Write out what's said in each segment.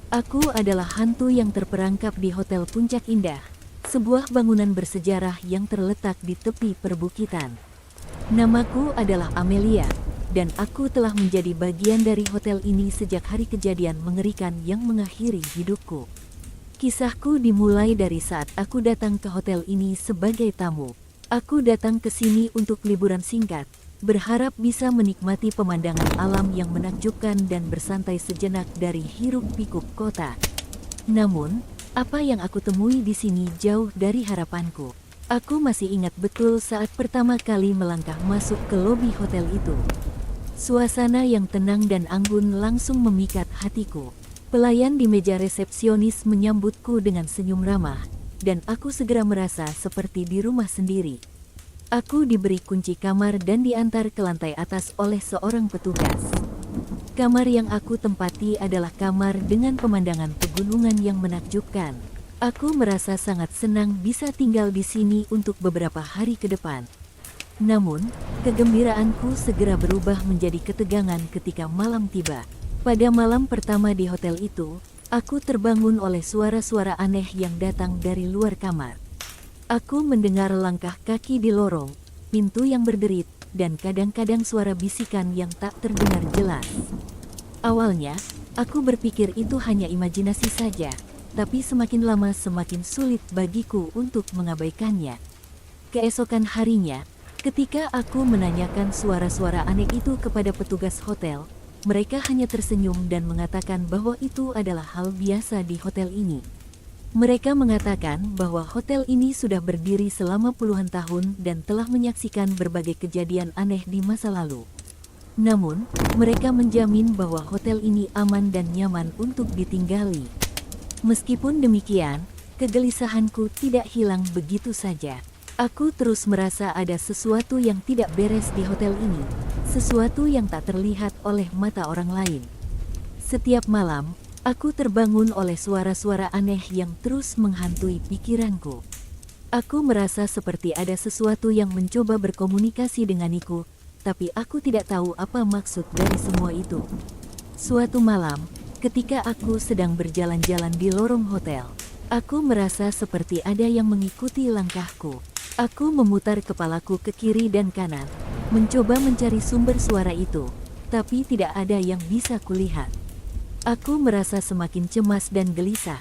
Aku adalah hantu yang terperangkap di Hotel Puncak Indah, sebuah bangunan bersejarah yang terletak di tepi perbukitan. Namaku adalah Amelia, dan aku telah menjadi bagian dari hotel ini sejak hari kejadian mengerikan yang mengakhiri hidupku. Kisahku dimulai dari saat aku datang ke hotel ini sebagai tamu. Aku datang ke sini untuk liburan singkat, berharap bisa menikmati pemandangan alam yang menakjubkan dan bersantai sejenak dari hiruk-pikuk kota. Namun, apa yang aku temui di sini jauh dari harapanku. Aku masih ingat betul saat pertama kali melangkah masuk ke lobi hotel itu. Suasana yang tenang dan anggun langsung memikat hatiku. Pelayan di meja resepsionis menyambutku dengan senyum ramah, dan aku segera merasa seperti di rumah sendiri. Aku diberi kunci kamar dan diantar ke lantai atas oleh seorang petugas. Kamar yang aku tempati adalah kamar dengan pemandangan pegunungan yang menakjubkan. Aku merasa sangat senang bisa tinggal di sini untuk beberapa hari ke depan. Namun, kegembiraanku segera berubah menjadi ketegangan ketika malam tiba. Pada malam pertama di hotel itu, aku terbangun oleh suara-suara aneh yang datang dari luar kamar. Aku mendengar langkah kaki di lorong, pintu yang berderit, dan kadang-kadang suara bisikan yang tak terdengar jelas. Awalnya, aku berpikir itu hanya imajinasi saja, tapi semakin lama semakin sulit bagiku untuk mengabaikannya. Keesokan harinya, ketika aku menanyakan suara-suara aneh itu kepada petugas hotel, mereka hanya tersenyum dan mengatakan bahwa itu adalah hal biasa di hotel ini. Mereka mengatakan bahwa hotel ini sudah berdiri selama puluhan tahun dan telah menyaksikan berbagai kejadian aneh di masa lalu. Namun, mereka menjamin bahwa hotel ini aman dan nyaman untuk ditinggali. Meskipun demikian, kegelisahanku tidak hilang begitu saja. Aku terus merasa ada sesuatu yang tidak beres di hotel ini, sesuatu yang tak terlihat oleh mata orang lain. Setiap malam, aku terbangun oleh suara-suara aneh yang terus menghantui pikiranku. Aku merasa seperti ada sesuatu yang mencoba berkomunikasi denganiku, tapi aku tidak tahu apa maksud dari semua itu. Suatu malam, ketika aku sedang berjalan-jalan di lorong hotel, aku merasa seperti ada yang mengikuti langkahku. Aku memutar kepalaku ke kiri dan kanan, mencoba mencari sumber suara itu, tapi tidak ada yang bisa kulihat. Aku merasa semakin cemas dan gelisah,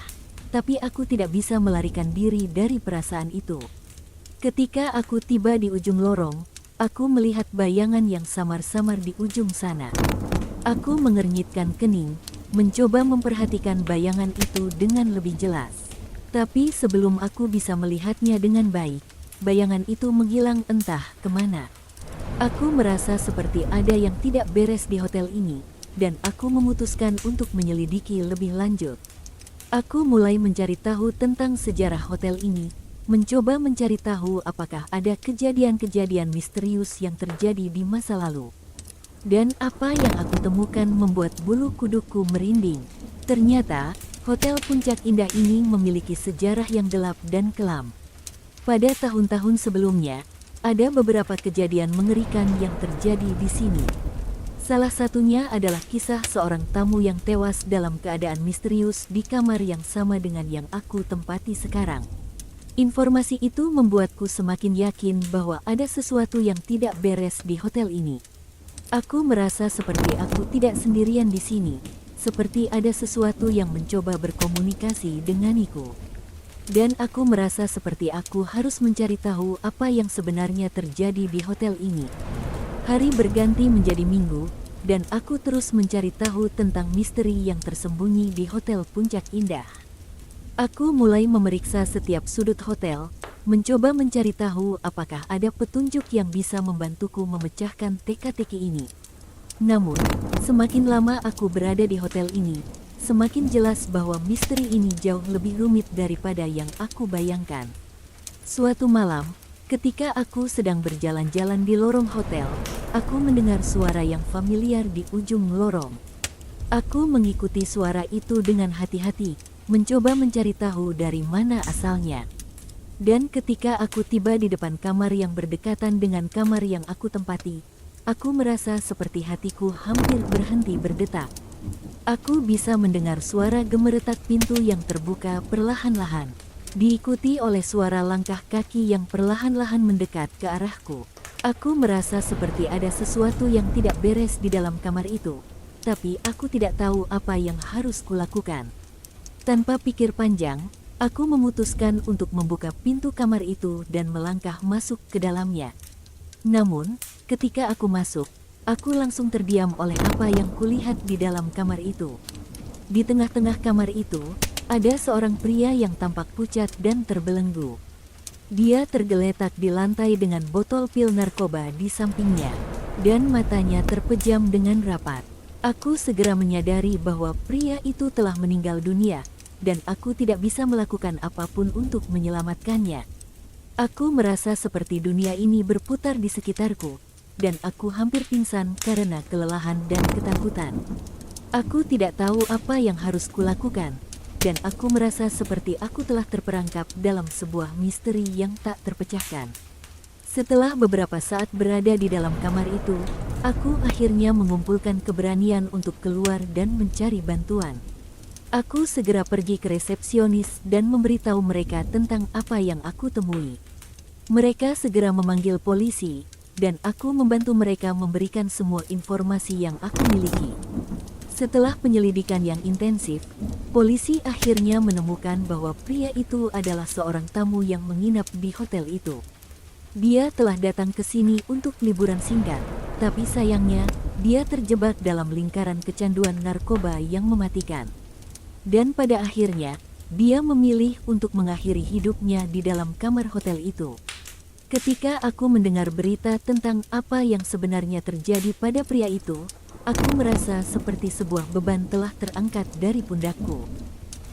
tapi aku tidak bisa melarikan diri dari perasaan itu. Ketika aku tiba di ujung lorong, aku melihat bayangan yang samar-samar di ujung sana. Aku mengernyitkan kening, mencoba memperhatikan bayangan itu dengan lebih jelas. Tapi sebelum aku bisa melihatnya dengan baik, bayangan itu menghilang entah kemana. Aku merasa seperti ada yang tidak beres di hotel ini, dan aku memutuskan untuk menyelidiki lebih lanjut. Aku mulai mencari tahu tentang sejarah hotel ini, mencoba mencari tahu apakah ada kejadian-kejadian misterius yang terjadi di masa lalu. Dan apa yang aku temukan membuat bulu kuduku merinding. Ternyata, Hotel Puncak Indah ini memiliki sejarah yang gelap dan kelam. Pada tahun-tahun sebelumnya, ada beberapa kejadian mengerikan yang terjadi di sini. Salah satunya adalah kisah seorang tamu yang tewas dalam keadaan misterius di kamar yang sama dengan yang aku tempati sekarang. Informasi itu membuatku semakin yakin bahwa ada sesuatu yang tidak beres di hotel ini. Aku merasa seperti aku tidak sendirian di sini, seperti ada sesuatu yang mencoba berkomunikasi denganiku. Dan aku merasa seperti aku harus mencari tahu apa yang sebenarnya terjadi di hotel ini. Hari berganti menjadi minggu, dan aku terus mencari tahu tentang misteri yang tersembunyi di Hotel Puncak Indah. Aku mulai memeriksa setiap sudut hotel, mencoba mencari tahu apakah ada petunjuk yang bisa membantuku memecahkan teka-teki ini. Namun, semakin lama aku berada di hotel ini, semakin jelas bahwa misteri ini jauh lebih rumit daripada yang aku bayangkan. Suatu malam, ketika aku sedang berjalan-jalan di lorong hotel, aku mendengar suara yang familiar di ujung lorong. Aku mengikuti suara itu dengan hati-hati, mencoba mencari tahu dari mana asalnya. Dan ketika aku tiba di depan kamar yang berdekatan dengan kamar yang aku tempati, aku merasa seperti hatiku hampir berhenti berdetak. Aku bisa mendengar suara gemeretak pintu yang terbuka perlahan-lahan, diikuti oleh suara langkah kaki yang perlahan-lahan mendekat ke arahku. Aku merasa seperti ada sesuatu yang tidak beres di dalam kamar itu, tapi aku tidak tahu apa yang harus kulakukan. Tanpa pikir panjang, aku memutuskan untuk membuka pintu kamar itu dan melangkah masuk ke dalamnya. Namun, ketika aku masuk, aku langsung terdiam oleh apa yang kulihat di dalam kamar itu. Di tengah-tengah kamar itu, ada seorang pria yang tampak pucat dan terbelenggu. Dia tergeletak di lantai dengan botol pil narkoba di sampingnya, dan matanya terpejam dengan rapat. Aku segera menyadari bahwa pria itu telah meninggal dunia, dan aku tidak bisa melakukan apapun untuk menyelamatkannya. Aku merasa seperti dunia ini berputar di sekitarku, dan aku hampir pingsan karena kelelahan dan ketakutan. Aku tidak tahu apa yang harus kulakukan, dan aku merasa seperti aku telah terperangkap dalam sebuah misteri yang tak terpecahkan. Setelah beberapa saat berada di dalam kamar itu, aku akhirnya mengumpulkan keberanian untuk keluar dan mencari bantuan. Aku segera pergi ke resepsionis dan memberitahu mereka tentang apa yang aku temui. Mereka segera memanggil polisi, dan aku membantu mereka memberikan semua informasi yang aku miliki. Setelah penyelidikan yang intensif, polisi akhirnya menemukan bahwa pria itu adalah seorang tamu yang menginap di hotel itu. Dia telah datang ke sini untuk liburan singkat, tapi sayangnya, dia terjebak dalam lingkaran kecanduan narkoba yang mematikan. Dan pada akhirnya, dia memilih untuk mengakhiri hidupnya di dalam kamar hotel itu. Ketika aku mendengar berita tentang apa yang sebenarnya terjadi pada pria itu, aku merasa seperti sebuah beban telah terangkat dari pundakku.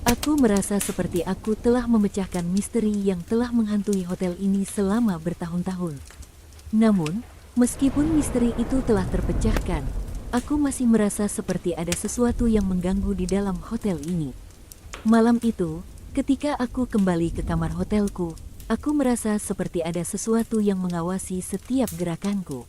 Aku merasa seperti aku telah memecahkan misteri yang telah menghantui hotel ini selama bertahun-tahun. Namun, meskipun misteri itu telah terpecahkan, aku masih merasa seperti ada sesuatu yang mengganggu di dalam hotel ini. Malam itu, ketika aku kembali ke kamar hotelku, aku merasa seperti ada sesuatu yang mengawasi setiap gerakanku.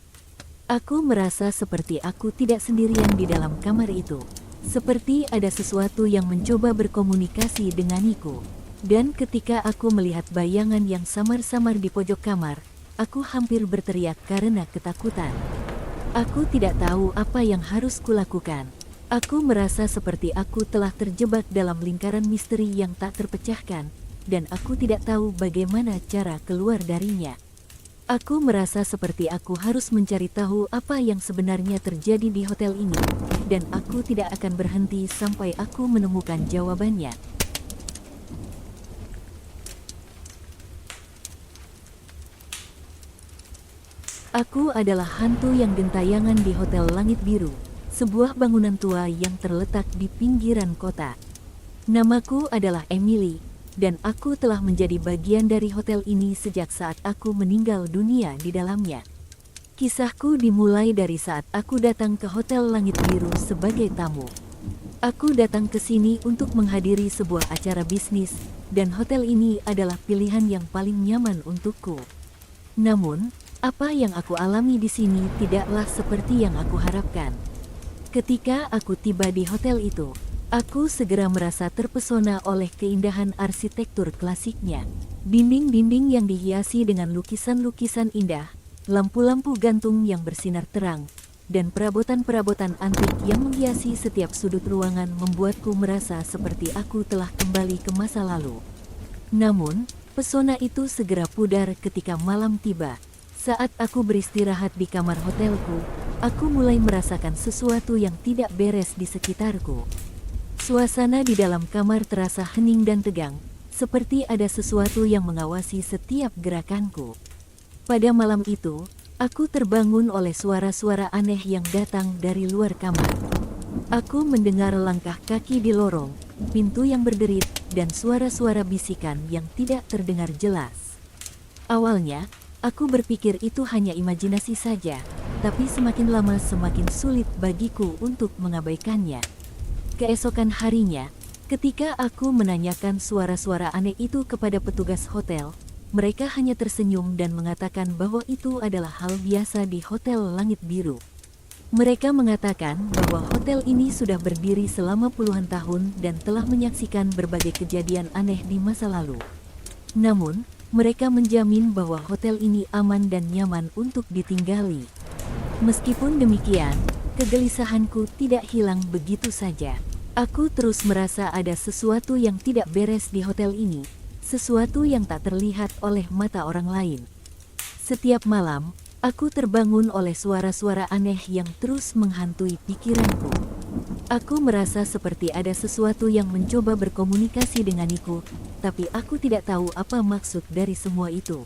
Aku merasa seperti aku tidak sendirian di dalam kamar itu. Seperti ada sesuatu yang mencoba berkomunikasi denganiku. Dan ketika aku melihat bayangan yang samar-samar di pojok kamar, aku hampir berteriak karena ketakutan. Aku tidak tahu apa yang harus kulakukan. Aku merasa seperti aku telah terjebak dalam lingkaran misteri yang tak terpecahkan, dan aku tidak tahu bagaimana cara keluar darinya. Aku merasa seperti aku harus mencari tahu apa yang sebenarnya terjadi di hotel ini, dan aku tidak akan berhenti sampai aku menemukan jawabannya. Aku adalah hantu yang gentayangan di Hotel Langit Biru, sebuah bangunan tua yang terletak di pinggiran kota. Namaku adalah Emily, dan aku telah menjadi bagian dari hotel ini sejak saat aku meninggal dunia di dalamnya. Kisahku dimulai dari saat aku datang ke Hotel Langit Biru sebagai tamu. Aku datang ke sini untuk menghadiri sebuah acara bisnis, dan hotel ini adalah pilihan yang paling nyaman untukku. Namun, apa yang aku alami di sini tidaklah seperti yang aku harapkan. Ketika aku tiba di hotel itu, aku segera merasa terpesona oleh keindahan arsitektur klasiknya. Dinding-dinding yang dihiasi dengan lukisan-lukisan indah, lampu-lampu gantung yang bersinar terang, dan perabotan-perabotan antik yang menghiasi setiap sudut ruangan membuatku merasa seperti aku telah kembali ke masa lalu. Namun, pesona itu segera pudar ketika malam tiba. Saat aku beristirahat di kamar hotelku, aku mulai merasakan sesuatu yang tidak beres di sekitarku. Suasana di dalam kamar terasa hening dan tegang, seperti ada sesuatu yang mengawasi setiap gerakanku. Pada malam itu, aku terbangun oleh suara-suara aneh yang datang dari luar kamar. Aku mendengar langkah kaki di lorong, pintu yang berderit, dan suara-suara bisikan yang tidak terdengar jelas. Awalnya, aku berpikir itu hanya imajinasi saja, tapi semakin lama semakin sulit bagiku untuk mengabaikannya. Keesokan harinya, ketika aku menanyakan suara-suara aneh itu kepada petugas hotel, mereka hanya tersenyum dan mengatakan bahwa itu adalah hal biasa di Hotel Langit Biru. Mereka mengatakan bahwa hotel ini sudah berdiri selama puluhan tahun dan telah menyaksikan berbagai kejadian aneh di masa lalu. Namun, mereka menjamin bahwa hotel ini aman dan nyaman untuk ditinggali. Meskipun demikian, kegelisahanku tidak hilang begitu saja. Aku terus merasa ada sesuatu yang tidak beres di hotel ini, sesuatu yang tak terlihat oleh mata orang lain. Setiap malam, aku terbangun oleh suara-suara aneh yang terus menghantui pikiranku. Aku merasa seperti ada sesuatu yang mencoba berkomunikasi denganiku, tapi aku tidak tahu apa maksud dari semua itu.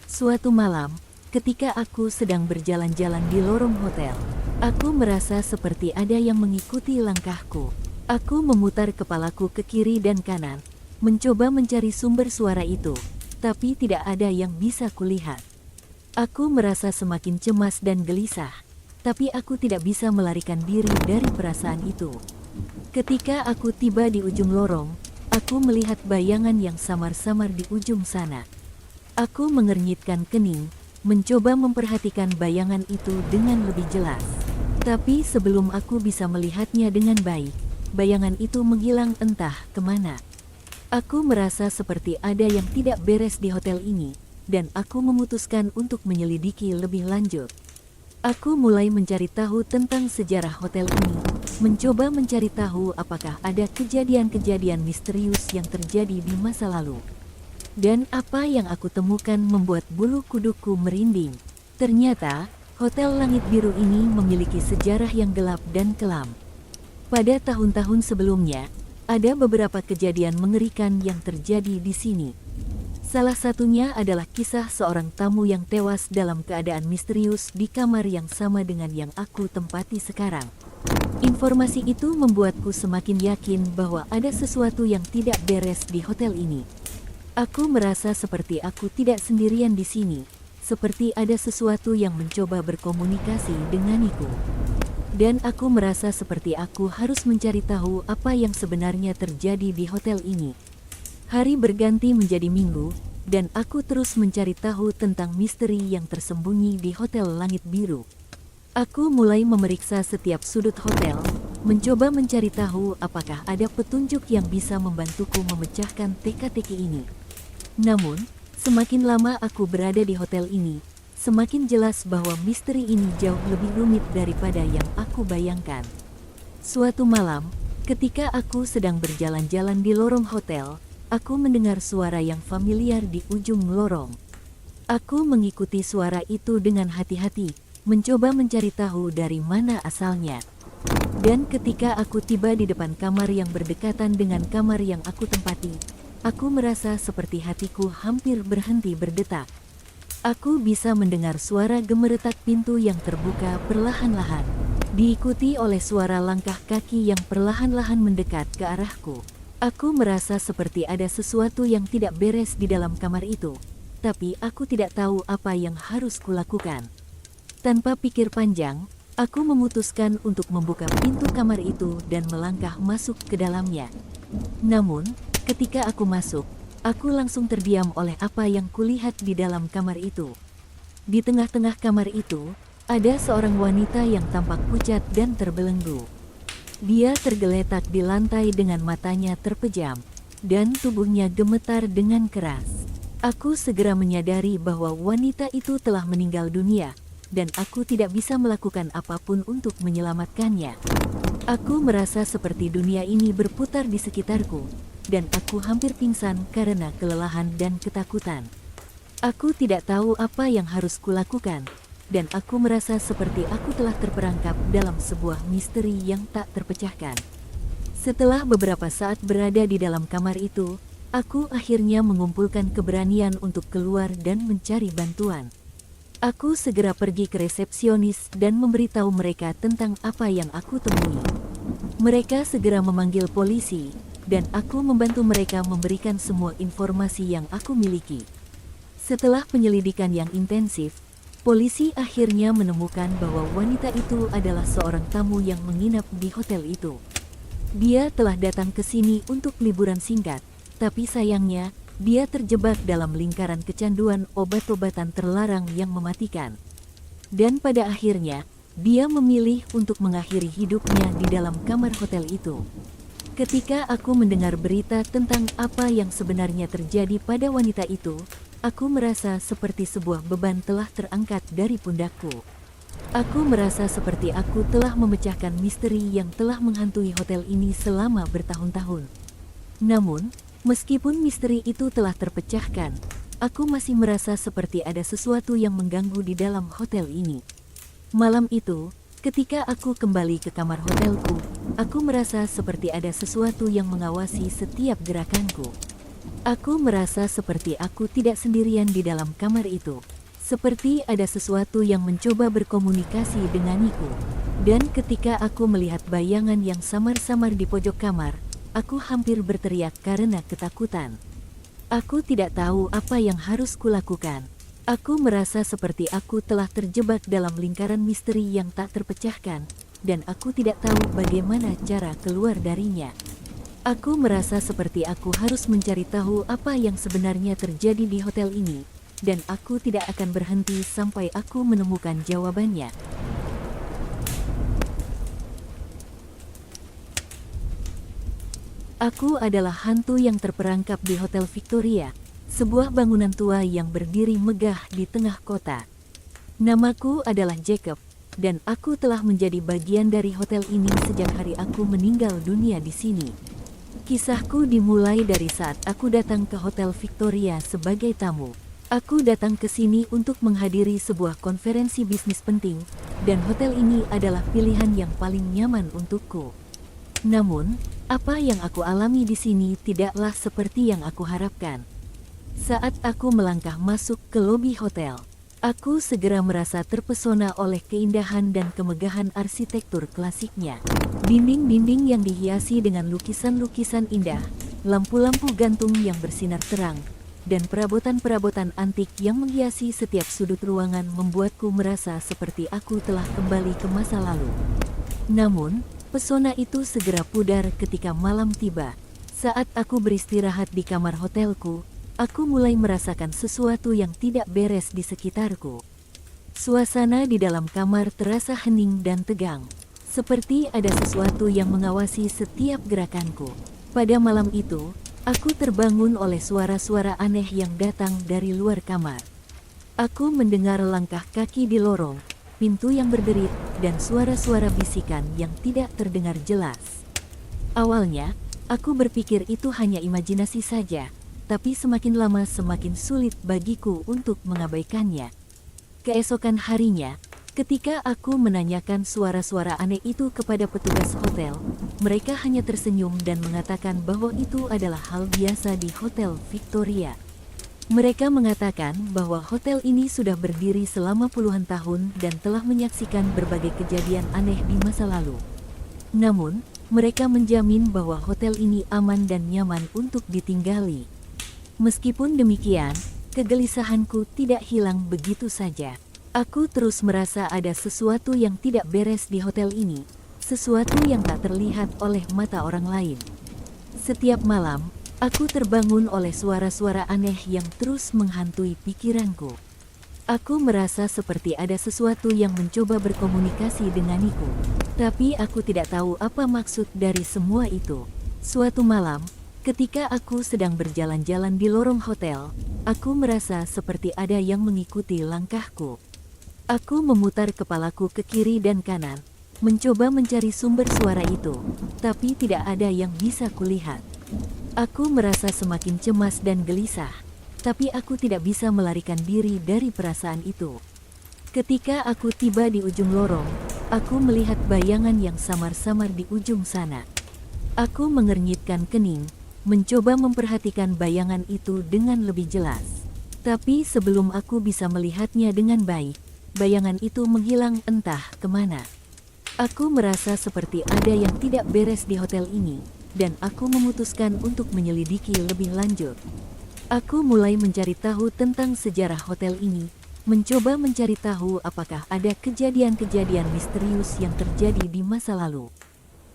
Suatu malam, ketika aku sedang berjalan-jalan di lorong hotel, aku merasa seperti ada yang mengikuti langkahku. Aku memutar kepalaku ke kiri dan kanan, mencoba mencari sumber suara itu, tapi tidak ada yang bisa kulihat. Aku merasa semakin cemas dan gelisah, tapi aku tidak bisa melarikan diri dari perasaan itu. Ketika aku tiba di ujung lorong, aku melihat bayangan yang samar-samar di ujung sana. Aku mengernyitkan kening, mencoba memperhatikan bayangan itu dengan lebih jelas. Tapi sebelum aku bisa melihatnya dengan baik, bayangan itu menghilang entah kemana. Aku merasa seperti ada yang tidak beres di hotel ini, dan aku memutuskan untuk menyelidiki lebih lanjut. Aku mulai mencari tahu tentang sejarah hotel ini, mencoba mencari tahu apakah ada kejadian-kejadian misterius yang terjadi di masa lalu. Dan apa yang aku temukan membuat bulu kuduku merinding. Ternyata, Hotel Langit Biru ini memiliki sejarah yang gelap dan kelam. Pada tahun-tahun sebelumnya, ada beberapa kejadian mengerikan yang terjadi di sini. Salah satunya adalah kisah seorang tamu yang tewas dalam keadaan misterius di kamar yang sama dengan yang aku tempati sekarang. Informasi itu membuatku semakin yakin bahwa ada sesuatu yang tidak beres di hotel ini. Aku merasa seperti aku tidak sendirian di sini, seperti ada sesuatu yang mencoba berkomunikasi denganiku. Dan aku merasa seperti aku harus mencari tahu apa yang sebenarnya terjadi di hotel ini. Hari berganti menjadi minggu, dan aku terus mencari tahu tentang misteri yang tersembunyi di Hotel Langit Biru. Aku mulai memeriksa setiap sudut hotel, mencoba mencari tahu apakah ada petunjuk yang bisa membantuku memecahkan teka-teki ini. Namun, semakin lama aku berada di hotel ini, semakin jelas bahwa misteri ini jauh lebih rumit daripada yang aku bayangkan. Suatu malam, ketika aku sedang berjalan-jalan di lorong hotel, aku mendengar suara yang familiar di ujung lorong. Aku mengikuti suara itu dengan hati-hati, mencoba mencari tahu dari mana asalnya. Dan ketika aku tiba di depan kamar yang berdekatan dengan kamar yang aku tempati, aku merasa seperti hatiku hampir berhenti berdetak. Aku bisa mendengar suara gemeretak pintu yang terbuka perlahan-lahan, diikuti oleh suara langkah kaki yang perlahan-lahan mendekat ke arahku. Aku merasa seperti ada sesuatu yang tidak beres di dalam kamar itu, tapi aku tidak tahu apa yang harus kulakukan. Tanpa pikir panjang, aku memutuskan untuk membuka pintu kamar itu dan melangkah masuk ke dalamnya. Namun, ketika aku masuk, aku langsung terdiam oleh apa yang kulihat di dalam kamar itu. Di tengah-tengah kamar itu, ada seorang wanita yang tampak pucat dan terbelenggu. Dia tergeletak di lantai dengan matanya terpejam, dan tubuhnya gemetar dengan keras. Aku segera menyadari bahwa wanita itu telah meninggal dunia, dan aku tidak bisa melakukan apapun untuk menyelamatkannya. Aku merasa seperti dunia ini berputar di sekitarku, dan aku hampir pingsan karena kelelahan dan ketakutan. Aku tidak tahu apa yang harus kulakukan, dan aku merasa seperti aku telah terperangkap dalam sebuah misteri yang tak terpecahkan. Setelah beberapa saat berada di dalam kamar itu, aku akhirnya mengumpulkan keberanian untuk keluar dan mencari bantuan. Aku segera pergi ke resepsionis dan memberitahu mereka tentang apa yang aku temui. Mereka segera memanggil polisi, dan aku membantu mereka memberikan semua informasi yang aku miliki. Setelah penyelidikan yang intensif, polisi akhirnya menemukan bahwa wanita itu adalah seorang tamu yang menginap di hotel itu. Dia telah datang ke sini untuk liburan singkat, tapi sayangnya, dia terjebak dalam lingkaran kecanduan obat-obatan terlarang yang mematikan. Dan pada akhirnya, Dia memilih untuk mengakhiri hidupnya di dalam kamar hotel itu. Ketika aku mendengar berita tentang apa yang sebenarnya terjadi pada wanita itu, aku merasa seperti sebuah beban telah terangkat dari pundakku. Aku merasa seperti aku telah memecahkan misteri yang telah menghantui hotel ini selama bertahun-tahun. Namun, meskipun misteri itu telah terpecahkan, aku masih merasa seperti ada sesuatu yang mengganggu di dalam hotel ini. Malam itu, ketika aku kembali ke kamar hotelku, aku merasa seperti ada sesuatu yang mengawasi setiap gerakanku. Aku merasa seperti aku tidak sendirian di dalam kamar itu. Seperti ada sesuatu yang mencoba berkomunikasi denganiku. Dan ketika aku melihat bayangan yang samar-samar di pojok kamar, aku hampir berteriak karena ketakutan. Aku tidak tahu apa yang harus kulakukan. Aku merasa seperti aku telah terjebak dalam lingkaran misteri yang tak terpecahkan, dan aku tidak tahu bagaimana cara keluar darinya. Aku merasa seperti aku harus mencari tahu apa yang sebenarnya terjadi di hotel ini, dan aku tidak akan berhenti sampai aku menemukan jawabannya. Aku adalah hantu yang terperangkap di Hotel Victoria, sebuah bangunan tua yang berdiri megah di tengah kota. Namaku adalah Jacob, dan aku telah menjadi bagian dari hotel ini sejak hari aku meninggal dunia di sini. Kisahku dimulai dari saat aku datang ke Hotel Victoria sebagai tamu. Aku datang ke sini untuk menghadiri sebuah konferensi bisnis penting, dan hotel ini adalah pilihan yang paling nyaman untukku. Namun, apa yang aku alami di sini tidaklah seperti yang aku harapkan. Saat aku melangkah masuk ke lobi hotel, aku segera merasa terpesona oleh keindahan dan kemegahan arsitektur klasiknya. Dinding-dinding yang dihiasi dengan lukisan-lukisan indah, lampu-lampu gantung yang bersinar terang, dan perabotan-perabotan antik yang menghiasi setiap sudut ruangan membuatku merasa seperti aku telah kembali ke masa lalu. Namun, pesona itu segera pudar ketika malam tiba. Saat aku beristirahat di kamar hotelku, aku mulai merasakan sesuatu yang tidak beres di sekitarku. Suasana di dalam kamar terasa hening dan tegang, seperti ada sesuatu yang mengawasi setiap gerakanku. Pada malam itu, aku terbangun oleh suara-suara aneh yang datang dari luar kamar. Aku mendengar langkah kaki di lorong, pintu yang berderit, dan suara-suara bisikan yang tidak terdengar jelas. Awalnya, aku berpikir itu hanya imajinasi saja, tapi semakin lama semakin sulit bagiku untuk mengabaikannya. Keesokan harinya, ketika aku menanyakan suara-suara aneh itu kepada petugas hotel, mereka hanya tersenyum dan mengatakan bahwa itu adalah hal biasa di Hotel Victoria. Mereka mengatakan bahwa hotel ini sudah berdiri selama puluhan tahun dan telah menyaksikan berbagai kejadian aneh di masa lalu. Namun, mereka menjamin bahwa hotel ini aman dan nyaman untuk ditinggali. Meskipun demikian, kegelisahanku tidak hilang begitu saja. Aku terus merasa ada sesuatu yang tidak beres di hotel ini, sesuatu yang tak terlihat oleh mata orang lain. Setiap malam, aku terbangun oleh suara-suara aneh yang terus menghantui pikiranku. Aku merasa seperti ada sesuatu yang mencoba berkomunikasi denganiku, tapi aku tidak tahu apa maksud dari semua itu. Suatu malam, ketika aku sedang berjalan-jalan di lorong hotel, aku merasa seperti ada yang mengikuti langkahku. Aku memutar kepalaku ke kiri dan kanan, mencoba mencari sumber suara itu, tapi tidak ada yang bisa kulihat. Aku merasa semakin cemas dan gelisah, tapi aku tidak bisa melarikan diri dari perasaan itu. Ketika aku tiba di ujung lorong, aku melihat bayangan yang samar-samar di ujung sana. Aku mengernyitkan kening, mencoba memperhatikan bayangan itu dengan lebih jelas. Tapi sebelum aku bisa melihatnya dengan baik, bayangan itu menghilang entah kemana. Aku merasa seperti ada yang tidak beres di hotel ini, dan aku memutuskan untuk menyelidiki lebih lanjut. Aku mulai mencari tahu tentang sejarah hotel ini, mencoba mencari tahu apakah ada kejadian-kejadian misterius yang terjadi di masa lalu.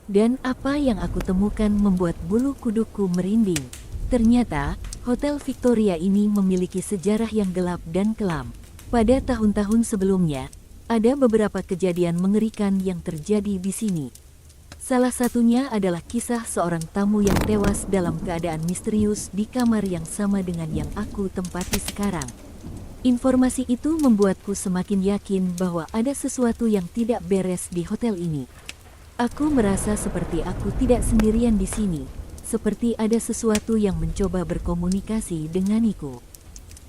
Dan apa yang aku temukan membuat bulu kudukku merinding. Ternyata, Hotel Victoria ini memiliki sejarah yang gelap dan kelam. Pada tahun-tahun sebelumnya, ada beberapa kejadian mengerikan yang terjadi di sini. Salah satunya adalah kisah seorang tamu yang tewas dalam keadaan misterius di kamar yang sama dengan yang aku tempati sekarang. Informasi itu membuatku semakin yakin bahwa ada sesuatu yang tidak beres di hotel ini. Aku merasa seperti aku tidak sendirian di sini, seperti ada sesuatu yang mencoba berkomunikasi denganiku.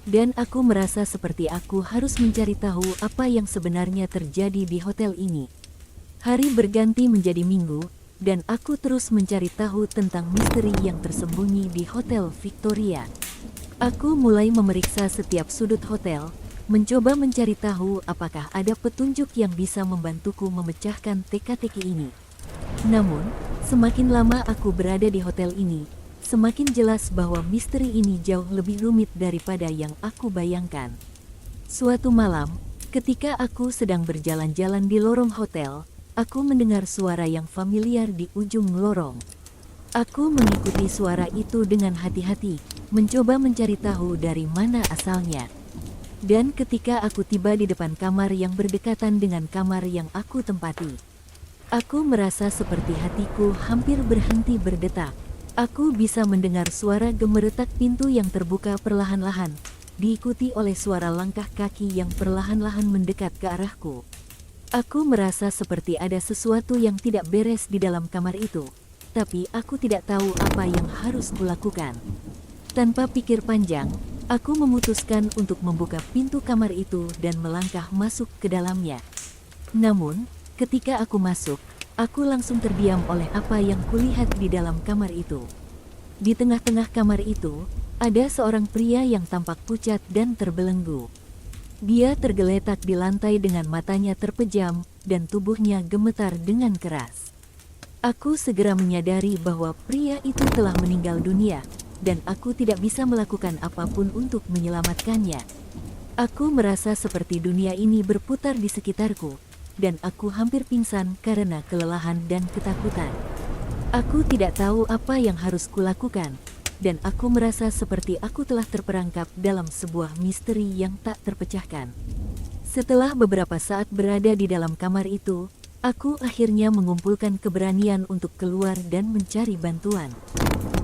Dan aku merasa seperti aku harus mencari tahu apa yang sebenarnya terjadi di hotel ini. Hari berganti menjadi minggu, dan aku terus mencari tahu tentang misteri yang tersembunyi di Hotel Victoria. Aku mulai memeriksa setiap sudut hotel, mencoba mencari tahu apakah ada petunjuk yang bisa membantuku memecahkan teka-teki ini. Namun, semakin lama aku berada di hotel ini, semakin jelas bahwa misteri ini jauh lebih rumit daripada yang aku bayangkan. Suatu malam, ketika aku sedang berjalan-jalan di lorong hotel, aku mendengar suara yang familiar di ujung lorong. Aku mengikuti suara itu dengan hati-hati, mencoba mencari tahu dari mana asalnya. Dan ketika aku tiba di depan kamar yang berdekatan dengan kamar yang aku tempati, aku merasa seperti hatiku hampir berhenti berdetak. Aku bisa mendengar suara gemeretak pintu yang terbuka perlahan-lahan, diikuti oleh suara langkah kaki yang perlahan-lahan mendekat ke arahku. Aku merasa seperti ada sesuatu yang tidak beres di dalam kamar itu, tapi aku tidak tahu apa yang harus kulakukan. Tanpa pikir panjang, aku memutuskan untuk membuka pintu kamar itu dan melangkah masuk ke dalamnya. Namun, ketika aku masuk, aku langsung terdiam oleh apa yang kulihat di dalam kamar itu. Di tengah-tengah kamar itu, ada seorang pria yang tampak pucat dan terbelenggu. Dia tergeletak di lantai dengan matanya terpejam dan tubuhnya gemetar dengan keras. Aku segera menyadari bahwa pria itu telah meninggal dunia, dan aku tidak bisa melakukan apapun untuk menyelamatkannya. Aku merasa seperti dunia ini berputar di sekitarku, dan aku hampir pingsan karena kelelahan dan ketakutan. Aku tidak tahu apa yang harus kulakukan, dan aku merasa seperti aku telah terperangkap dalam sebuah misteri yang tak terpecahkan. Setelah beberapa saat berada di dalam kamar itu, aku akhirnya mengumpulkan keberanian untuk keluar dan mencari bantuan.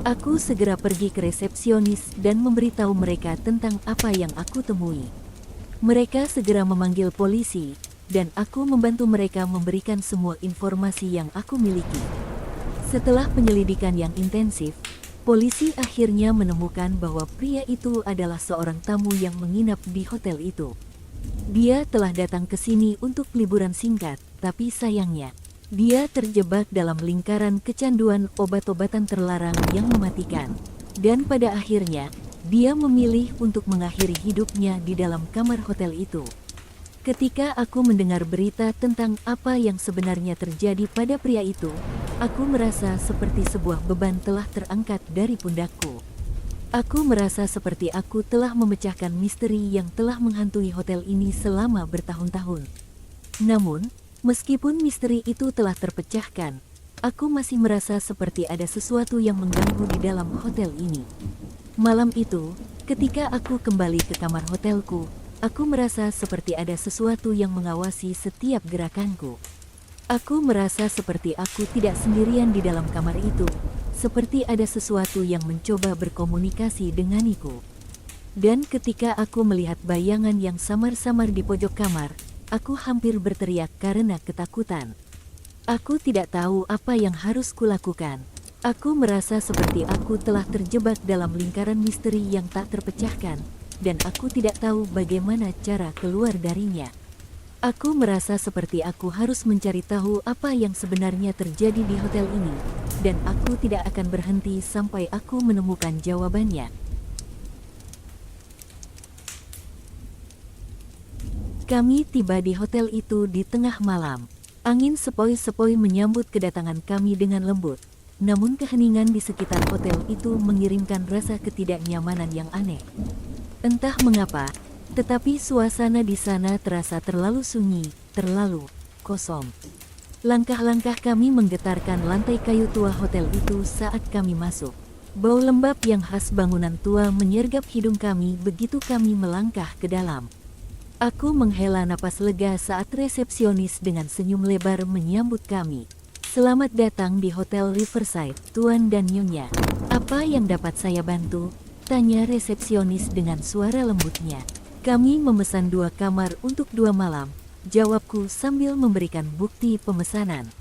Aku segera pergi ke resepsionis dan memberitahu mereka tentang apa yang aku temui. Mereka segera memanggil polisi, dan aku membantu mereka memberikan semua informasi yang aku miliki. Setelah penyelidikan yang intensif, polisi akhirnya menemukan bahwa pria itu adalah seorang tamu yang menginap di hotel itu. Dia telah datang ke sini untuk liburan singkat, tapi sayangnya, dia terjebak dalam lingkaran kecanduan obat-obatan terlarang yang mematikan. Dan pada akhirnya, dia memilih untuk mengakhiri hidupnya di dalam kamar hotel itu. Ketika aku mendengar berita tentang apa yang sebenarnya terjadi pada pria itu, aku merasa seperti sebuah beban telah terangkat dari pundakku. Aku merasa seperti aku telah memecahkan misteri yang telah menghantui hotel ini selama bertahun-tahun. Namun, meskipun misteri itu telah terpecahkan, aku masih merasa seperti ada sesuatu yang mengganggu di dalam hotel ini. Malam itu, ketika aku kembali ke kamar hotelku, aku merasa seperti ada sesuatu yang mengawasi setiap gerakanku. Aku merasa seperti aku tidak sendirian di dalam kamar itu, seperti ada sesuatu yang mencoba berkomunikasi denganiku. Dan ketika aku melihat bayangan yang samar-samar di pojok kamar, aku hampir berteriak karena ketakutan. Aku tidak tahu apa yang harus kulakukan. Aku merasa seperti aku telah terjebak dalam lingkaran misteri yang tak terpecahkan, dan aku tidak tahu bagaimana cara keluar darinya. Aku merasa seperti aku harus mencari tahu apa yang sebenarnya terjadi di hotel ini, dan aku tidak akan berhenti sampai aku menemukan jawabannya. Kami tiba di hotel itu di tengah malam. Angin sepoi-sepoi menyambut kedatangan kami dengan lembut, namun keheningan di sekitar hotel itu mengirimkan rasa ketidaknyamanan yang aneh. Entah mengapa, tetapi suasana di sana terasa terlalu sunyi, terlalu kosong. Langkah-langkah kami menggetarkan lantai kayu tua hotel itu saat kami masuk. Bau lembab yang khas bangunan tua menyergap hidung kami begitu kami melangkah ke dalam. Aku menghela napas lega saat resepsionis dengan senyum lebar menyambut kami. Selamat datang di Hotel Riverside, Tuan dan Nyonya. Apa yang dapat saya bantu? Tanya resepsionis dengan suara lembutnya. Kami memesan 2 kamar untuk 2 malam, jawabku sambil memberikan bukti pemesanan.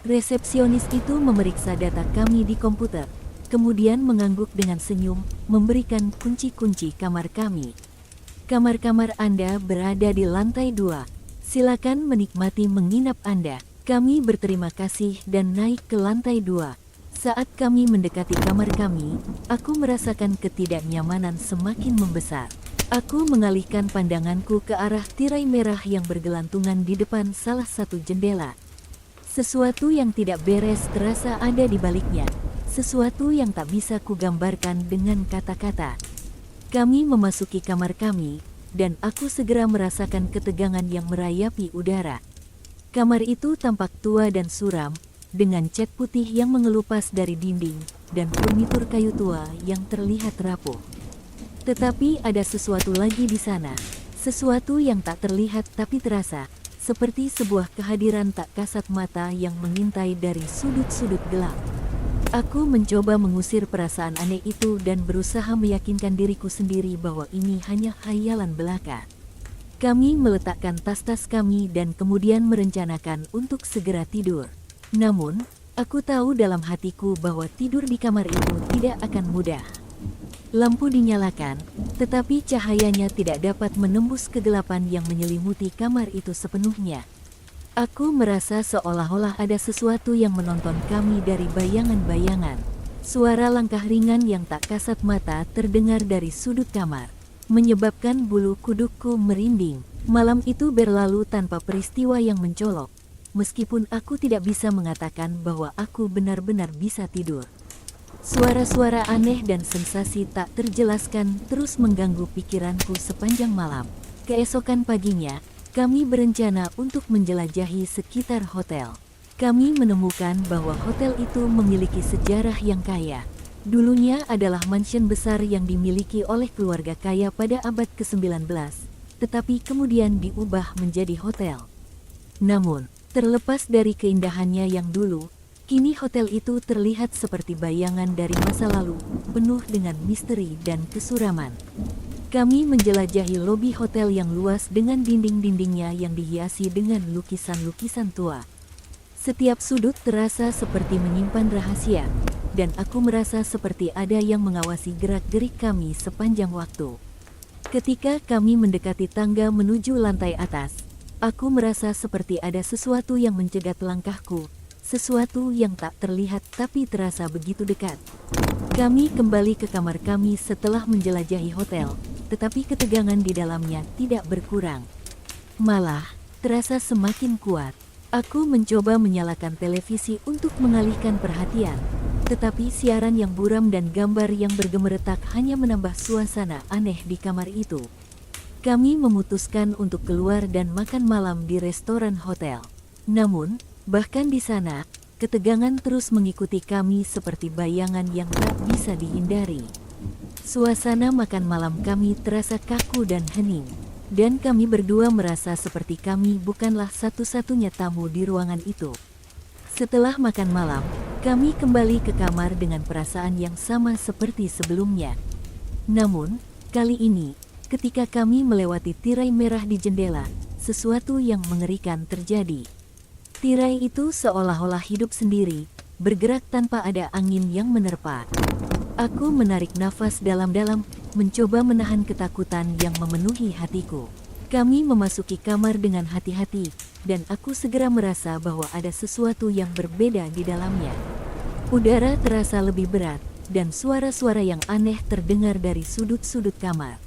Resepsionis itu memeriksa data kami di komputer, kemudian mengangguk dengan senyum, memberikan kunci-kunci kamar kami. Kamar-kamar Anda berada di lantai 2. Silakan menikmati menginap Anda. Kami berterima kasih dan naik ke lantai 2. Saat kami mendekati kamar kami, aku merasakan ketidaknyamanan semakin membesar. Aku mengalihkan pandanganku ke arah tirai merah yang bergelantungan di depan salah satu jendela. Sesuatu yang tidak beres terasa ada di baliknya. Sesuatu yang tak bisa kugambarkan dengan kata-kata. Kami memasuki kamar kami, dan aku segera merasakan ketegangan yang merayapi udara. Kamar itu tampak tua dan suram, dengan cat putih yang mengelupas dari dinding, dan furnitur kayu tua yang terlihat rapuh. Tetapi ada sesuatu lagi di sana, sesuatu yang tak terlihat tapi terasa, seperti sebuah kehadiran tak kasat mata yang mengintai dari sudut-sudut gelap. Aku mencoba mengusir perasaan aneh itu dan berusaha meyakinkan diriku sendiri bahwa ini hanya khayalan belaka. Kami meletakkan tas-tas kami dan kemudian merencanakan untuk segera tidur. Namun, aku tahu dalam hatiku bahwa tidur di kamar itu tidak akan mudah. Lampu dinyalakan, tetapi cahayanya tidak dapat menembus kegelapan yang menyelimuti kamar itu sepenuhnya. Aku merasa seolah-olah ada sesuatu yang menonton kami dari bayangan-bayangan. Suara langkah ringan yang tak kasat mata terdengar dari sudut kamar, menyebabkan bulu kudukku merinding. Malam itu berlalu tanpa peristiwa yang mencolok, meskipun aku tidak bisa mengatakan bahwa aku benar-benar bisa tidur. Suara-suara aneh dan sensasi tak terjelaskan terus mengganggu pikiranku sepanjang malam. Keesokan paginya, kami berencana untuk menjelajahi sekitar hotel. Kami menemukan bahwa hotel itu memiliki sejarah yang kaya. Dulunya adalah mansion besar yang dimiliki oleh keluarga kaya pada abad ke-19, tetapi kemudian diubah menjadi hotel. Namun, terlepas dari keindahannya yang dulu, kini hotel itu terlihat seperti bayangan dari masa lalu, penuh dengan misteri dan kesuraman. Kami menjelajahi lobi hotel yang luas dengan dinding-dindingnya yang dihiasi dengan lukisan-lukisan tua. Setiap sudut terasa seperti menyimpan rahasia, dan aku merasa seperti ada yang mengawasi gerak-gerik kami sepanjang waktu. Ketika kami mendekati tangga menuju lantai atas, aku merasa seperti ada sesuatu yang mencegat langkahku. Sesuatu yang tak terlihat tapi terasa begitu dekat. Kami kembali ke kamar kami setelah menjelajahi hotel, tetapi ketegangan di dalamnya tidak berkurang. Malah, terasa semakin kuat. Aku mencoba menyalakan televisi untuk mengalihkan perhatian, tetapi siaran yang buram dan gambar yang bergemeretak hanya menambah suasana aneh di kamar itu. Kami memutuskan untuk keluar dan makan malam di restoran hotel. Namun, bahkan di sana, ketegangan terus mengikuti kami seperti bayangan yang tak bisa dihindari. Suasana makan malam kami terasa kaku dan hening, dan kami berdua merasa seperti kami bukanlah satu-satunya tamu di ruangan itu. Setelah makan malam, kami kembali ke kamar dengan perasaan yang sama seperti sebelumnya. Namun, kali ini, ketika kami melewati tirai merah di jendela, sesuatu yang mengerikan terjadi. Tirai itu seolah-olah hidup sendiri, bergerak tanpa ada angin yang menerpa. Aku menarik nafas dalam-dalam, mencoba menahan ketakutan yang memenuhi hatiku. Kami memasuki kamar dengan hati-hati, dan aku segera merasa bahwa ada sesuatu yang berbeda di dalamnya. Udara terasa lebih berat, dan suara-suara yang aneh terdengar dari sudut-sudut kamar.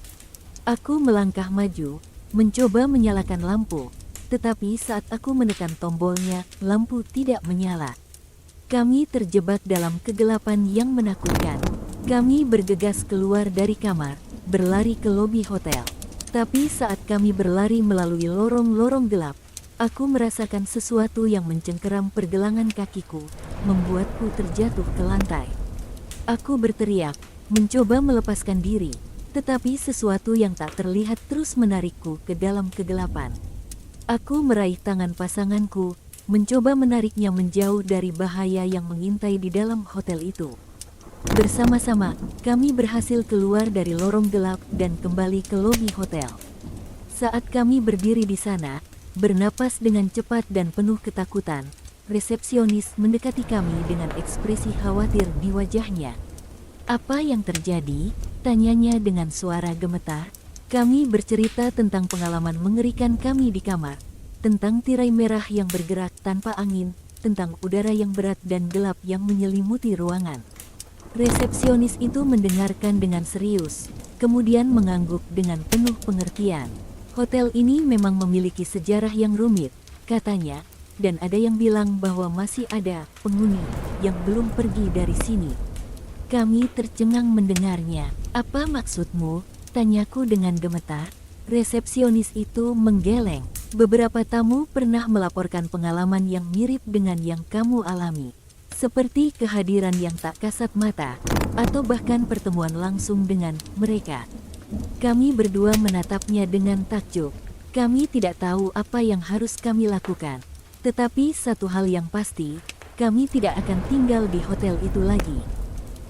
Aku melangkah maju, mencoba menyalakan lampu. Tetapi saat aku menekan tombolnya, lampu tidak menyala. Kami terjebak dalam kegelapan yang menakutkan. Kami bergegas keluar dari kamar, berlari ke lobi hotel. Tapi saat kami berlari melalui lorong-lorong gelap, aku merasakan sesuatu yang mencengkeram pergelangan kakiku, membuatku terjatuh ke lantai. Aku berteriak, mencoba melepaskan diri, tetapi sesuatu yang tak terlihat terus menarikku ke dalam kegelapan. Aku meraih tangan pasanganku, mencoba menariknya menjauh dari bahaya yang mengintai di dalam hotel itu. Bersama-sama, kami berhasil keluar dari lorong gelap dan kembali ke lobi hotel. Saat kami berdiri di sana, bernapas dengan cepat dan penuh ketakutan, resepsionis mendekati kami dengan ekspresi khawatir di wajahnya. "Apa yang terjadi?" tanyanya dengan suara gemetar. Kami bercerita tentang pengalaman mengerikan kami di kamar, tentang tirai merah yang bergerak tanpa angin, tentang udara yang berat dan gelap yang menyelimuti ruangan. Resepsionis itu mendengarkan dengan serius, kemudian mengangguk dengan penuh pengertian. "Hotel ini memang memiliki sejarah yang rumit," katanya, "dan ada yang bilang bahwa masih ada penghuni yang belum pergi dari sini." Kami tercengang mendengarnya. "Apa maksudmu?" tanyaku dengan gemetar. Resepsionis itu menggeleng. "Beberapa tamu pernah melaporkan pengalaman yang mirip dengan yang kamu alami. Seperti kehadiran yang tak kasat mata, atau bahkan pertemuan langsung dengan mereka." Kami berdua menatapnya dengan takjub. Kami tidak tahu apa yang harus kami lakukan. Tetapi satu hal yang pasti, kami tidak akan tinggal di hotel itu lagi.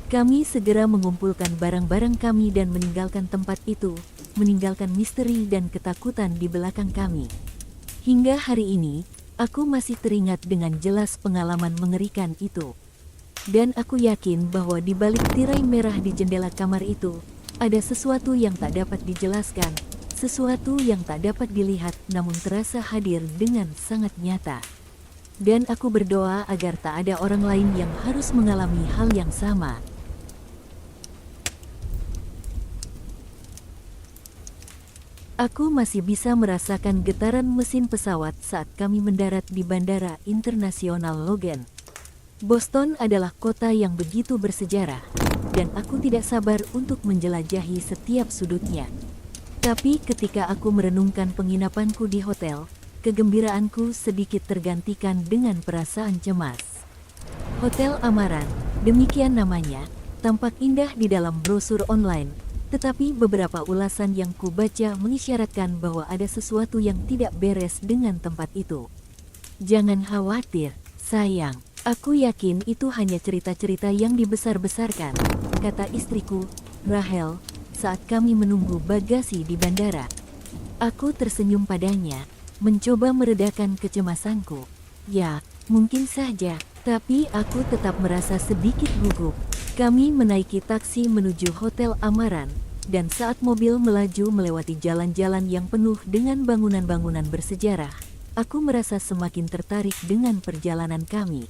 Kami segera mengumpulkan barang-barang kami dan meninggalkan tempat itu, meninggalkan misteri dan ketakutan di belakang kami. Hingga hari ini, aku masih teringat dengan jelas pengalaman mengerikan itu. Dan aku yakin bahwa di balik tirai merah di jendela kamar itu, ada sesuatu yang tak dapat dijelaskan, sesuatu yang tak dapat dilihat namun terasa hadir dengan sangat nyata. Dan aku berdoa agar tak ada orang lain yang harus mengalami hal yang sama. Aku masih bisa merasakan getaran mesin pesawat saat kami mendarat di Bandara Internasional Logan. Boston adalah kota yang begitu bersejarah, dan aku tidak sabar untuk menjelajahi setiap sudutnya. Tapi ketika aku merenungkan penginapanku di hotel, kegembiraanku sedikit tergantikan dengan perasaan cemas. Hotel Amaran, demikian namanya, tampak indah di dalam brosur online. Tetapi beberapa ulasan yang kubaca mengisyaratkan bahwa ada sesuatu yang tidak beres dengan tempat itu. "Jangan khawatir, sayang. Aku yakin itu hanya cerita-cerita yang dibesar-besarkan," kata istriku, Rahel, saat kami menunggu bagasi di bandara. Aku tersenyum padanya, mencoba meredakan kecemasanku. "Ya, mungkin saja," tapi aku tetap merasa sedikit gugup. Kami menaiki taksi menuju Hotel Amaran, dan saat mobil melaju melewati jalan-jalan yang penuh dengan bangunan-bangunan bersejarah, aku merasa semakin tertarik dengan perjalanan kami.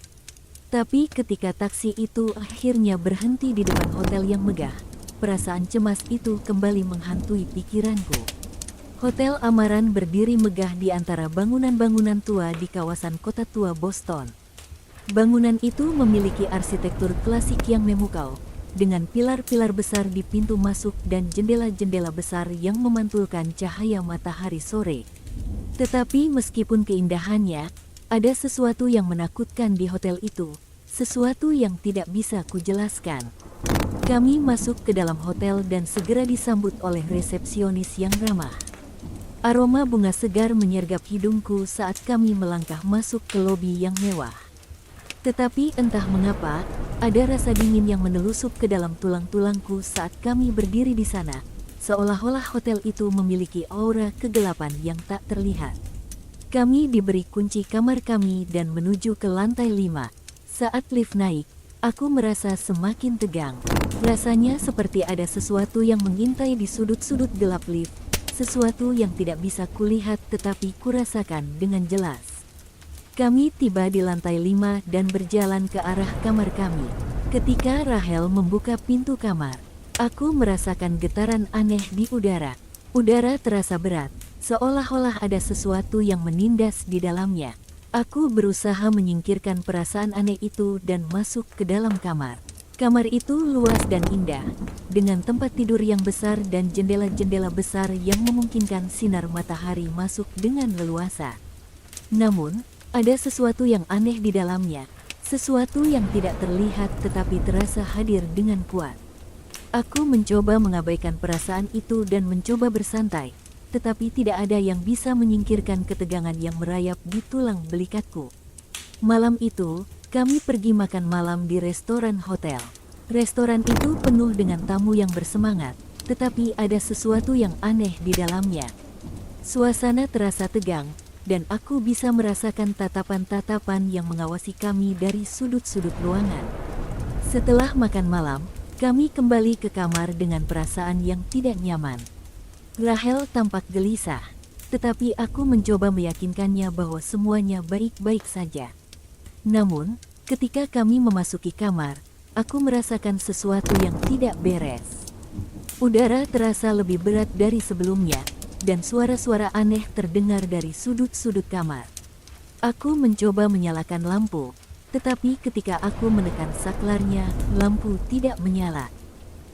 Tapi ketika taksi itu akhirnya berhenti di depan hotel yang megah, perasaan cemas itu kembali menghantui pikiranku. Hotel Amaran berdiri megah di antara bangunan-bangunan tua di kawasan kota tua Boston. Bangunan itu memiliki arsitektur klasik yang memukau, dengan pilar-pilar besar di pintu masuk dan jendela-jendela besar yang memantulkan cahaya matahari sore. Tetapi meskipun keindahannya, ada sesuatu yang menakutkan di hotel itu, sesuatu yang tidak bisa kujelaskan. Kami masuk ke dalam hotel dan segera disambut oleh resepsionis yang ramah. Aroma bunga segar menyergap hidungku saat kami melangkah masuk ke lobi yang mewah. Tetapi entah mengapa, ada rasa dingin yang menelusup ke dalam tulang-tulangku saat kami berdiri di sana, seolah-olah hotel itu memiliki aura kegelapan yang tak terlihat. Kami diberi kunci kamar kami dan menuju ke lantai 5. Saat lift naik, aku merasa semakin tegang. Rasanya seperti ada sesuatu yang mengintai di sudut-sudut gelap lift, sesuatu yang tidak bisa kulihat tetapi kurasakan dengan jelas. Kami tiba di lantai 5 dan berjalan ke arah kamar kami. Ketika Rahel membuka pintu kamar, aku merasakan getaran aneh di udara. Udara terasa berat, seolah-olah ada sesuatu yang menindas di dalamnya. Aku berusaha menyingkirkan perasaan aneh itu dan masuk ke dalam kamar. Kamar itu luas dan indah, dengan tempat tidur yang besar dan jendela-jendela besar yang memungkinkan sinar matahari masuk dengan leluasa. Namun, ada sesuatu yang aneh di dalamnya, sesuatu yang tidak terlihat tetapi terasa hadir dengan kuat. Aku mencoba mengabaikan perasaan itu dan mencoba bersantai, tetapi tidak ada yang bisa menyingkirkan ketegangan yang merayap di tulang belikatku. Malam itu, kami pergi makan malam di restoran hotel. Restoran itu penuh dengan tamu yang bersemangat, tetapi ada sesuatu yang aneh di dalamnya. Suasana terasa tegang, dan aku bisa merasakan tatapan-tatapan yang mengawasi kami dari sudut-sudut ruangan. Setelah makan malam, kami kembali ke kamar dengan perasaan yang tidak nyaman. Rahel tampak gelisah, tetapi aku mencoba meyakinkannya bahwa semuanya baik-baik saja. Namun, ketika kami memasuki kamar, aku merasakan sesuatu yang tidak beres. Udara terasa lebih berat dari sebelumnya, dan suara-suara aneh terdengar dari sudut-sudut kamar. Aku mencoba menyalakan lampu, tetapi ketika aku menekan saklarnya, lampu tidak menyala.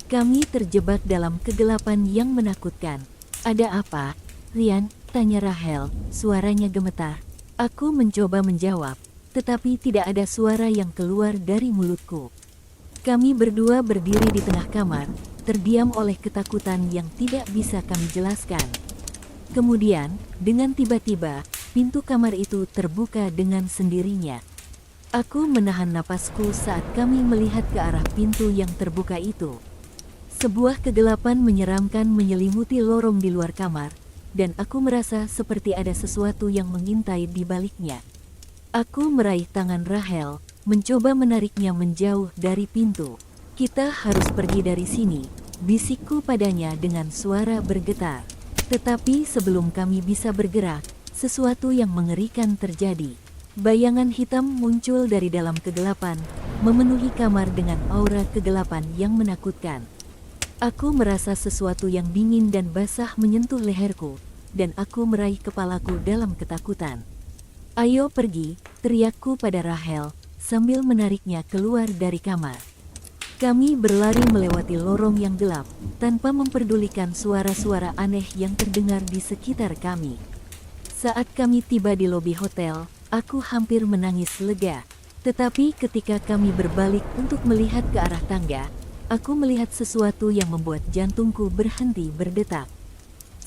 Kami terjebak dalam kegelapan yang menakutkan. "Ada apa, Ryan?" tanya Rahel, suaranya gemetar. Aku mencoba menjawab, tetapi tidak ada suara yang keluar dari mulutku. Kami berdua berdiri di tengah kamar, terdiam oleh ketakutan yang tidak bisa kami jelaskan. Kemudian, dengan tiba-tiba, pintu kamar itu terbuka dengan sendirinya. Aku menahan napasku saat kami melihat ke arah pintu yang terbuka itu. Sebuah kegelapan menyeramkan menyelimuti lorong di luar kamar, dan aku merasa seperti ada sesuatu yang mengintai di baliknya. Aku meraih tangan Rahel, mencoba menariknya menjauh dari pintu. "Kita harus pergi dari sini," bisikku padanya dengan suara bergetar. Tetapi sebelum kami bisa bergerak, sesuatu yang mengerikan terjadi. Bayangan hitam muncul dari dalam kegelapan, memenuhi kamar dengan aura kegelapan yang menakutkan. Aku merasa sesuatu yang dingin dan basah menyentuh leherku, dan aku meraih kepalaku dalam ketakutan. "Ayo pergi," teriakku pada Rahel, sambil menariknya keluar dari kamar. Kami berlari melewati lorong yang gelap, tanpa memperdulikan suara-suara aneh yang terdengar di sekitar kami. Saat kami tiba di lobi hotel, aku hampir menangis lega. Tetapi ketika kami berbalik untuk melihat ke arah tangga, aku melihat sesuatu yang membuat jantungku berhenti berdetak.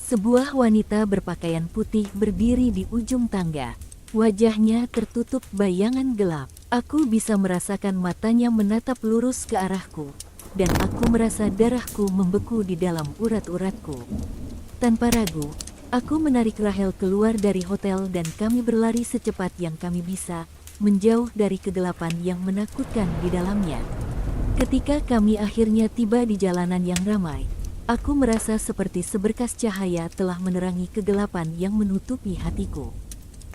Sebuah wanita berpakaian putih berdiri di ujung tangga. Wajahnya tertutup bayangan gelap. Aku bisa merasakan matanya menatap lurus ke arahku, dan aku merasa darahku membeku di dalam urat-uratku. Tanpa ragu, aku menarik Rahel keluar dari hotel dan kami berlari secepat yang kami bisa, menjauh dari kegelapan yang menakutkan di dalamnya. Ketika kami akhirnya tiba di jalanan yang ramai, aku merasa seperti seberkas cahaya telah menerangi kegelapan yang menutupi hatiku.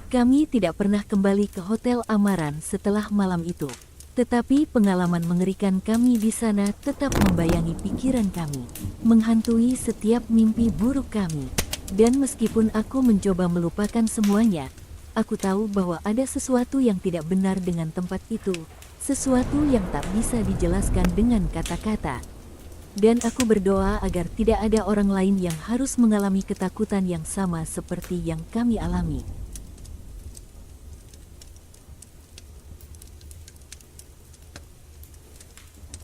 Kami tidak pernah kembali ke Hotel Amaran setelah malam itu. Tetapi pengalaman mengerikan kami di sana tetap membayangi pikiran kami, menghantui setiap mimpi buruk kami. Dan meskipun aku mencoba melupakan semuanya, aku tahu bahwa ada sesuatu yang tidak benar dengan tempat itu, sesuatu yang tak bisa dijelaskan dengan kata-kata. Dan aku berdoa agar tidak ada orang lain yang harus mengalami ketakutan yang sama seperti yang kami alami.